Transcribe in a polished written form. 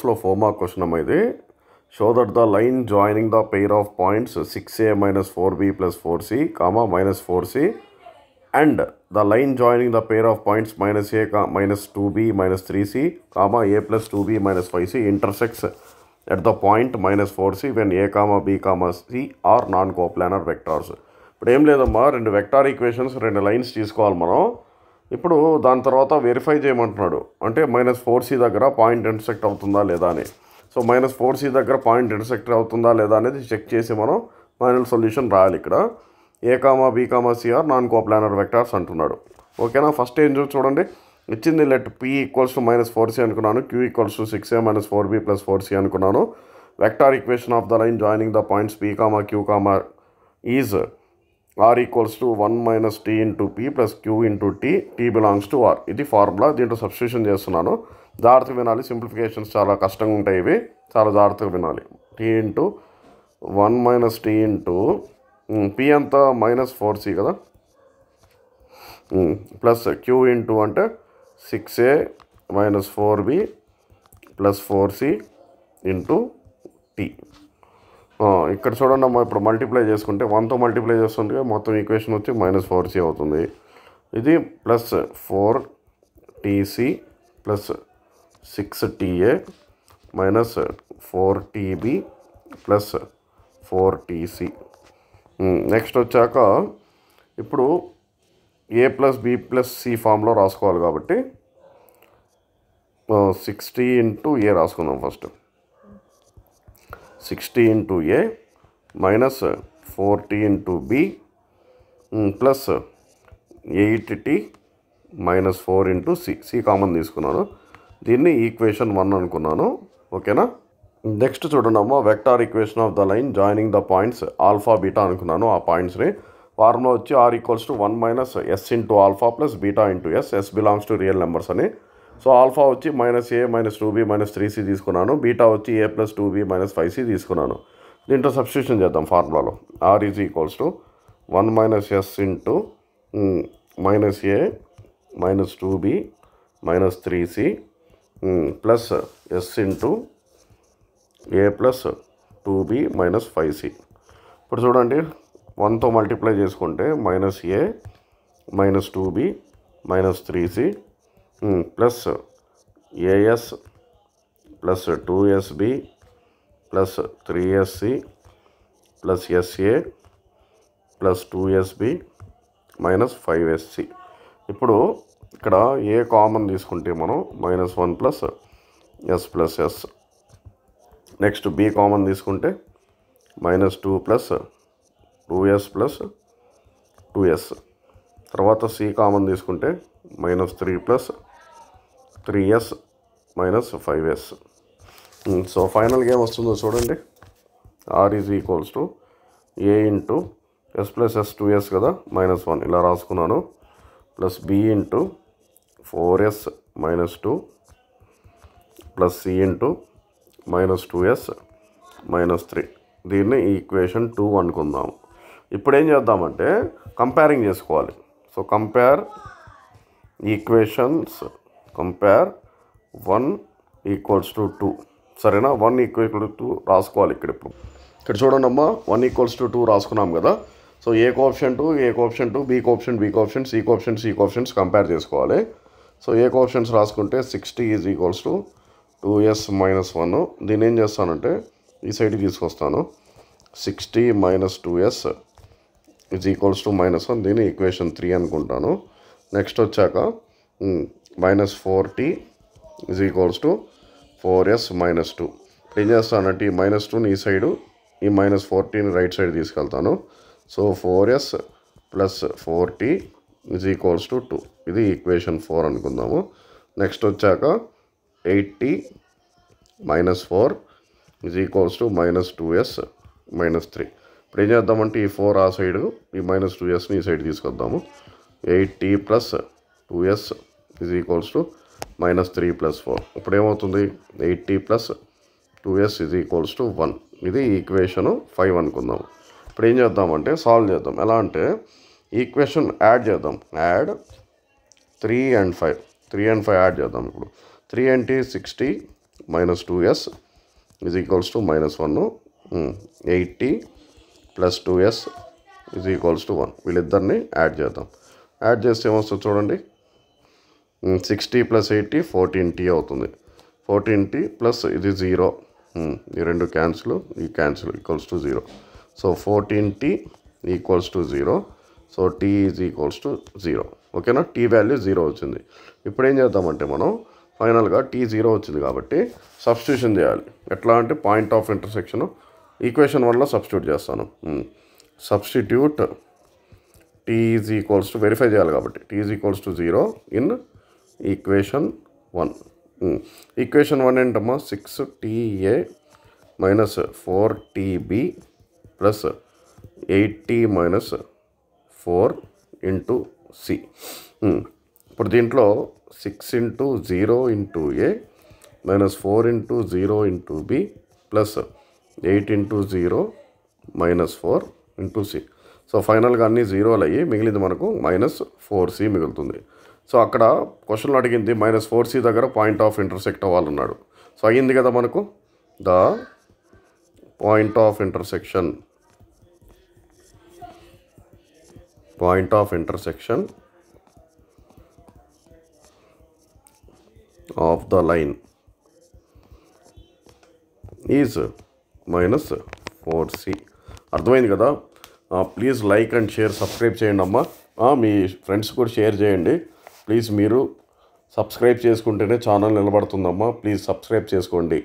లో 4 mark question అమ్మా ఇది. Show that the line joining the pair of points 6a minus 4b plus 4c, minus 4c and the line joining the pair of points minus a minus 2b minus 3c, a plus 2b minus 5c intersects at the point minus 4c when a, b, c are non-coplanar vectors. ఇప్పుడు ఏం లేదమ్మా, రెండు vector equations, రెండు lines తీసుకోవాలి మనం. ఇప్పుడు దాని తర్వాత వెరిఫై చేయమంటున్నాడు. అంటే -4c దగ్గర పాయింట్ ఇంటర్సెక్ట్ అవుతుందా లేదా అని. సో -4c దగ్గర పాయింట్ ఇంటర్సెక్ట్ అవుతుందా లేదా అనేది చెక్ చేసి మనం ఫైనల్ సొల్యూషన్ రాయాలి. ఇక్కడ a, b, c are non coplanar vectors అంటున్నాడు. ఓకేనా. ఫస్ట్ ఏం చూడండి, ఇచ్చింది let p equals to -4c అనుకున్నాను, q equals to 6a minus 4b plus 4c అనుకున్నాను. Vector equation of the line joining the points p, q, is r equals to 1 minus t into p plus q into t belongs to r. ఇది formula. దీంట్లో substitution చేస్తున్నాను. జాగ్రత్తగా వినాలి, simplifications చాలా కష్టంగా ఉంటాయి ఇవి, చాలా జాగ్రత్తగా వినాలి. t into 1 minus t into p అంతా -4c కదా, ప్లస్ q ఇంటూ అంటే 6a minus 4b plus 4c into t. ఇక్కడ చూడండి అమ్మా, ఇప్పుడు మల్టిప్లై చేసుకుంటే 1తో మల్టిప్లై చేస్తుంటే మొత్తం ఈక్వేషన్ వచ్చి -4c అవుతుంది. ఇది plus 4tc plus 6ta minus 4tb plus 4tc. Next వచ్చాక ఇప్పుడు a plus b plus c ఫామ్లో రాసుకోవాలి కాబట్టి 60 ఇంటూ a రాసుకుందాం. First 60 into a minus 4t into b plus 8t minus 4 into c common తీసుకున్నాను. దీన్ని ఈక్వేషన్ 1 అనుకున్నాను. ఓకేనా. నెక్స్ట్ చూడండి అమ్మా, vector equation of the line joining the points alpha beta అనుకున్నాను. ఆ పాయింట్స్ని ఫార్ములా వచ్చి r equals to 1 minus s into alpha plus beta into s belongs to real numbers అని. సో ఆల్ఫా వచ్చి -a minus 2b minus 3c తీసుకున్నాను. Beta వచ్చి a plus 2b minus 5c తీసుకున్నాను. దీంట్లో సబ్స్టిట్యూషన్ చేద్దాం ఫార్ములాలో. r is equals to 1 minus s into -a minus 2b minus 3c plus s into a plus 2b minus 5c. ఇప్పుడు చూడండి, 1తో multiply చేసుకుంటే -a minus 2b minus 3c plus as plus 2sb plus 3sc plus sa plus 2sb minus 5sc. ఇప్పుడు ఇక్కడ a common తీసుకుంటే మనం -1 plus s plus s. Next b common తీసుకుంటే -2 plus 2s plus 2s. తర్వాత c common తీసుకుంటే -3 plus 3s minus 5s. So ఫైనల్గా ఏమొస్తుందో చూడండి, r is equals to a into s plus s 2s కదా, -1 ఇలా రాసుకున్నాను, plus b into 4s minus 2 plus c into -2s minus 3. దీన్ని equation 2 అనుకుందాం. ఇప్పుడు ఏం చేద్దామంటే కంపేరింగ్ చేసుకోవాలి. So compare equations, compare 1 equals to 2. సరేనా. 1 ఈక్వల్ టు 2 రాసుకోవాలి. ఇక్కడ చూడండి అమ్మా, 1 ఈక్వల్స్ టు 2 రాసుకున్నాం కదా. So A coefficient B coefficient C coefficients compare చేసుకోవాలి. సో ఏ కోఎఫిషియంట్స్ రాసుకుంటే 60 is equals to 2s minus 1. దీన్ని ఏం చేస్తానంటే ఈ సైడ్కి తీసుకొస్తాను. 60 minus 2s is equals to -1. దీన్ని ఈక్వేషన్ 3 అనుకుంటాను. నెక్స్ట్ వచ్చాక -4t is equals to 4s minus 2. ఏం చేస్తానంటే ఈ -2ని ఈ సైడు, ఈ -14ని రైట్ సైడ్ తీసుకెళ్తాను. So 4s plus 4t is equals to 2. ఇది ఈక్వేషన్ 4 అనుకుందాము. నెక్స్ట్ వచ్చాక 8t minus 4 is equals to -2s minus 3. ఇప్పుడు ఏం చేద్దామంటే ఈ 4 ఆ సైడు, ఈ -2sని ఈ సైడ్ తీసుకొద్దాము. 8t plus 2s is equals to -3 plus 4. ఇప్పుడు ఏమవుతుంది, 8t plus 2s is equals to 1. ఇది ఈక్వేషను 5 అనుకుందాం. ఇప్పుడు ఏం చేద్దామంటే సాల్వ్ చేద్దాం. ఎలా అంటే ఈక్వేషన్ యాడ్ చేద్దాం. యాడ్ 3 and 5 యాడ్ చేద్దాం. ఇప్పుడు 3 అంటే 60 minus 2s is equals to -1. 80 plus 2s is equals to 1. వీళ్ళిద్దరిని యాడ్ చేద్దాం. యాడ్ చేస్తే ఏమొస్తుంది చూడండి. 60 ప్లస్ 80 14t అవుతుంది. 14t ప్లస్ ఇది 0. ఈ రెండు క్యాన్సిల్, ఈ cancel equals to 0. So 14t equals to 0. So t is equals to 0. ఓకేనా, t వాల్యూ 0 వచ్చింది. ఇప్పుడు ఏం చేద్దామంటే మనం ఫైనల్గా t 0 వచ్చింది కాబట్టి సబ్స్టిట్యూషన్ చేయాలి. ఎట్లా అంటే పాయింట్ ఆఫ్ ఇంటర్సెక్షన్ ఈక్వేషన్ 1లో సబ్స్టిట్యూట్ చేస్తాను. Substitute t is equals to verify చేయాలి కాబట్టి t is equals to 0 in equation 1. Equation 1 ఏంటమ్మా, 6ta minus 4tb plus 8t minus 4 into C. ఇప్పుడు దీంట్లో 6 into 0 into A minus 4 into 0 into B plus 8 into 0 minus 4 into C. So ఫైనల్గా అన్ని జీరోలు అయ్యి మిగిలింది మనకు -4c మిగులుతుంది. సో అక్కడ క్వశ్చన్లో అడిగింది -4c దగ్గర పాయింట్ ఆఫ్ ఇంటర్సెక్ట్ అవ్వాలన్నాడు. సో అయ్యింది కదా మనకు. The point of intersection of the line is -4c. అర్థమైంది కదా. Please like and share, subscribe చేయండి అమ్మా. మీ ఫ్రెండ్స్ కూడా షేర్ చేయండి ప్లీజ్. మీరు సబ్స్క్రైబ్ చేసుకుంటేనే ఛానల్ నిలబడుతుందమ్మా. ప్లీజ్ సబ్స్క్రైబ్ చేసుకోండి.